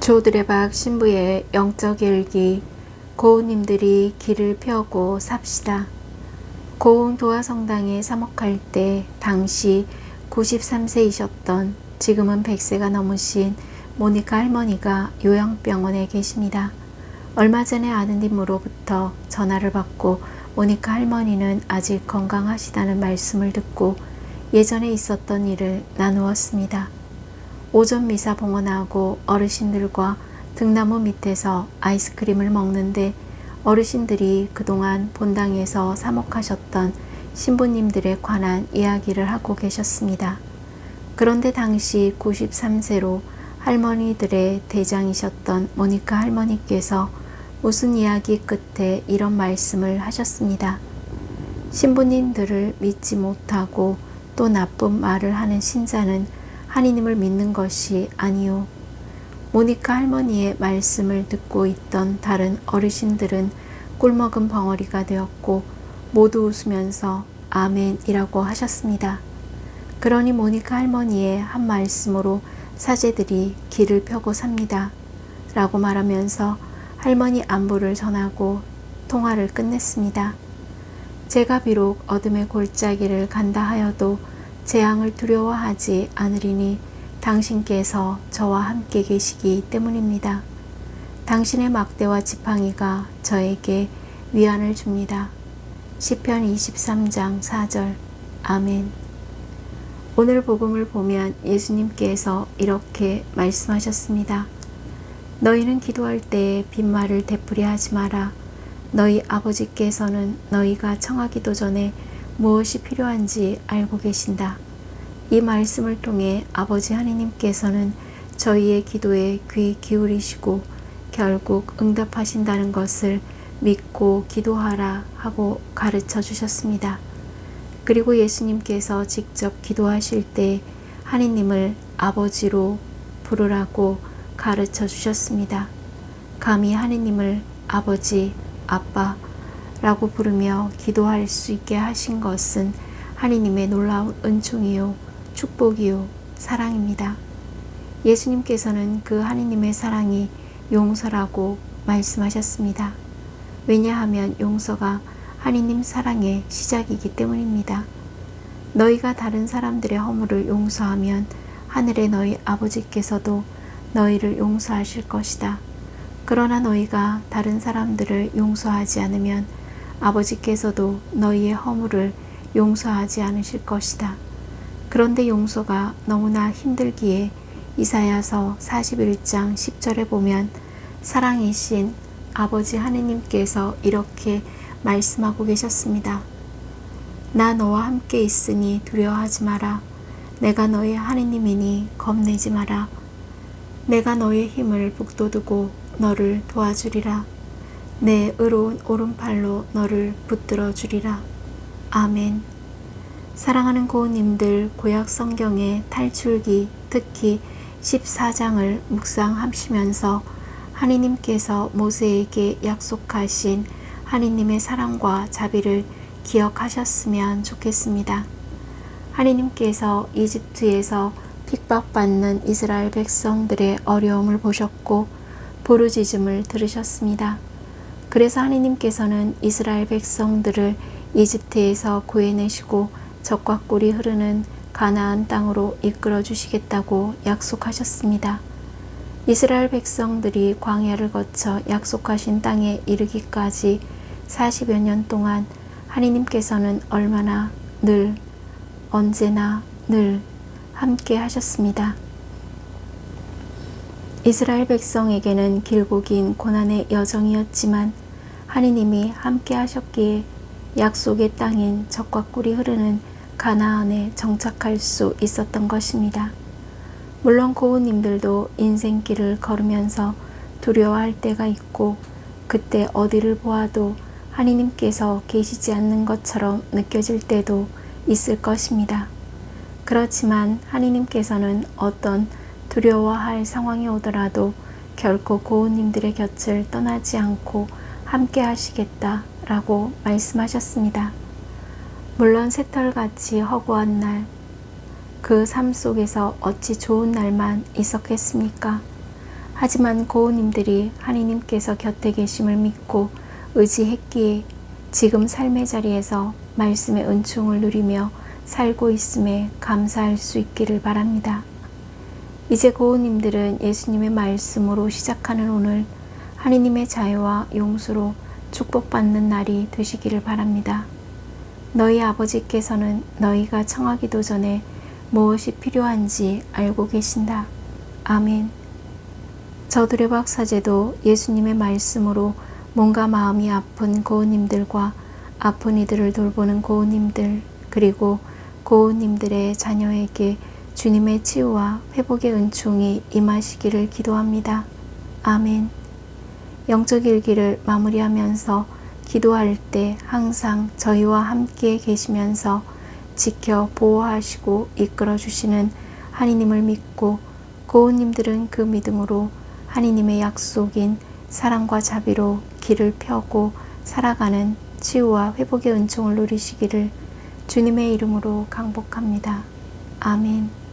조드레박 신부의 영적 일기. 고운님들이 길을 펴고 삽시다. 고운 도화성당에 사목할 때 당시 93세이셨던 지금은 100세가 넘으신 모니카 할머니가 요양병원에 계십니다. 얼마 전에 아드님으로부터 전화를 받고 모니카 할머니는 아직 건강하시다는 말씀을 듣고 예전에 있었던 일을 나누었습니다. 오전 미사 봉헌하고 어르신들과 등나무 밑에서 아이스크림을 먹는데 어르신들이 그동안 본당에서 사목하셨던 신부님들에 관한 이야기를 하고 계셨습니다. 그런데 당시 93세로 할머니들의 대장이셨던 모니카 할머니께서 무슨 이야기 끝에 이런 말씀을 하셨습니다. 신부님들을 믿지 못하고 또 나쁜 말을 하는 신자는 하느님을 믿는 것이 아니요. 모니카 할머니의 말씀을 듣고 있던 다른 어르신들은 꿀먹은 벙어리가 되었고 모두 웃으면서 아멘이라고 하셨습니다. 그러니 모니카 할머니의 한 말씀으로 사제들이 길을 펴고 삽니다. 라고 말하면서 할머니 안부를 전하고 통화를 끝냈습니다. 제가 비록 어둠의 골짜기를 간다 하여도 재앙을 두려워하지 않으리니 당신께서 저와 함께 계시기 때문입니다. 당신의 막대와 지팡이가 저에게 위안을 줍니다. 시편 23장 4절. 아멘. 오늘 복음을 보면 예수님께서 이렇게 말씀하셨습니다. 너희는 기도할 때에 빈말을 되풀이하지 마라. 너희 아버지께서는 너희가 청하기도 전에 무엇이 필요한지 알고 계신다. 이 말씀을 통해 아버지 하느님께서는 저희의 기도에 귀 기울이시고 결국 응답하신다는 것을 믿고 기도하라 하고 가르쳐 주셨습니다. 그리고 예수님께서 직접 기도하실 때 하느님을 아버지로 부르라고 가르쳐 주셨습니다. 감히 하느님을 아버지, 아빠 라고 부르며 기도할 수 있게 하신 것은 하느님의 놀라운 은총이요, 축복이요, 사랑입니다. 예수님께서는 그 하느님의 사랑이 용서라고 말씀하셨습니다. 왜냐하면 용서가 하느님 사랑의 시작이기 때문입니다. 너희가 다른 사람들의 허물을 용서하면 하늘의 너희 아버지께서도 너희를 용서하실 것이다. 그러나 너희가 다른 사람들을 용서하지 않으면 아버지께서도 너희의 허물을 용서하지 않으실 것이다. 그런데 용서가 너무나 힘들기에 이사야서 41장 10절에 보면 사랑이신 아버지 하느님께서 이렇게 말씀하고 계셨습니다. 나 너와 함께 있으니 두려워하지 마라. 내가 너의 하느님이니 겁내지 마라. 내가 너의 힘을 북돋우고 너를 도와주리라. 내 의로운 오른팔로 너를 붙들어 주리라. 아멘. 사랑하는 고운님들, 구약 성경의 탈출기 특히 14장을 묵상하시면서 하느님께서 모세에게 약속하신 하느님의 사랑과 자비를 기억하셨으면 좋겠습니다. 하느님께서 이집트에서 핍박받는 이스라엘 백성들의 어려움을 보셨고 부르짖음을 들으셨습니다. 그래서 하느님께서는 이스라엘 백성들을 이집트에서 구해내시고 젖과 꿀이 흐르는 가나안 땅으로 이끌어 주시겠다고 약속하셨습니다. 이스라엘 백성들이 광야를 거쳐 약속하신 땅에 이르기까지 40여 년 동안 하느님께서는 얼마나 늘, 언제나 늘 함께 하셨습니다. 이스라엘 백성에게는 길고 긴 고난의 여정이었지만 하느님이 함께 하셨기에 약속의 땅인 젖과 꿀이 흐르는 가나안에 정착할 수 있었던 것입니다. 물론 고운님들도 인생길을 걸으면서 두려워할 때가 있고 그때 어디를 보아도 하느님께서 계시지 않는 것처럼 느껴질 때도 있을 것입니다. 그렇지만 하느님께서는 어떤 두려워할 상황이 오더라도 결코 고운님들의 곁을 떠나지 않고 함께 하시겠다라고 말씀하셨습니다. 물론 새털같이 허구한 날, 그 삶 속에서 어찌 좋은 날만 있었겠습니까? 하지만 고우님들이 하느님께서 곁에 계심을 믿고 의지했기에 지금 삶의 자리에서 말씀의 은총을 누리며 살고 있음에 감사할 수 있기를 바랍니다. 이제 고우님들은 예수님의 말씀으로 시작하는 오늘 하느님의 자유와 용서로 축복받는 날이 되시기를 바랍니다. 너희 아버지께서는 너희가 청하기도 전에 무엇이 필요한지 알고 계신다. 아멘. 저두레박 사제도 예수님의 말씀으로 몸과 마음이 아픈 고우님들과 아픈 이들을 돌보는 고우님들, 그리고 고우님들의 자녀에게 주님의 치유와 회복의 은총이 임하시기를 기도합니다. 아멘. 영적 일기를 마무리하면서 기도할 때 항상 저희와 함께 계시면서 지켜 보호하시고 이끌어 주시는 하느님을 믿고 고우님들은 그 믿음으로 하느님의 약속인 사랑과 자비로 길을 펴고 살아가는 치유와 회복의 은총을 누리시기를 주님의 이름으로 강복합니다. 아멘.